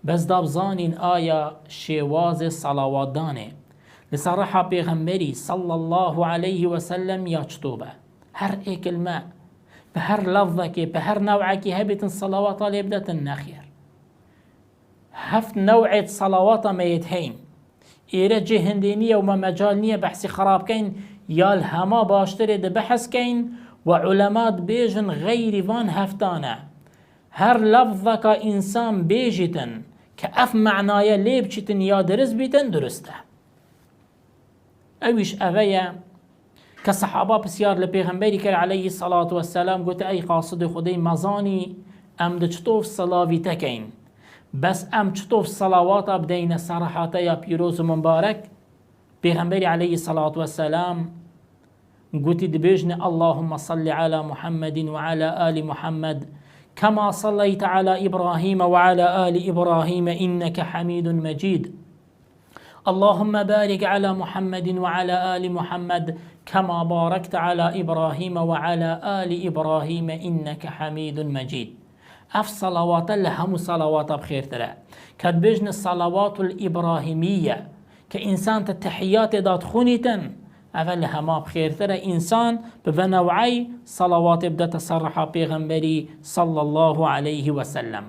بس دابزانين آية شواز صلوات دانه لصراحة پیغمبری صلى الله عليه وسلم يا چطوبه هر اي كلمة بهر لفظك بهر نوعك هبت الصلوات ليبدأ النخير هفت نوعة صلوات ما يتهين إيرا جهندينية وما مجالنية بحثي خراب كين يال هما باشتري ده بحث كين وعلمات بيجن غير فان هفتانا هر لفظك إنسان بيجتن كأف معنايا ليبشتن يا درس بيتن درسته اويش اويا كصحابة بسيار لبيغمبري كر عليه الصلاة والسلام قلت اي قاصد خدي مزاني ام ده چطوف صلاوي تكين بس ام چطوف صلوات بدين صراحات يا بيروز مبارك بيغمبري عليه الصلاة والسلام قلت دبيجن اللهم صل على محمد وعلى آل محمد كما صليت على إبراهيم وعلى آل إبراهيم إنك حميد مجيد اللهم بارك على محمد وعلى آل محمد كما باركت على إبراهيم وعلى آل إبراهيم إنك حميد مجيد اف صلوات لهم صلوات بخير ترى كتبجن الصلوات الإبراهيمية كإنسان التحيات دات خونيتن اول هما بخير ترى إنسان بنوعي صلوات بدأ تصرح بيغمبري صلى الله عليه وسلم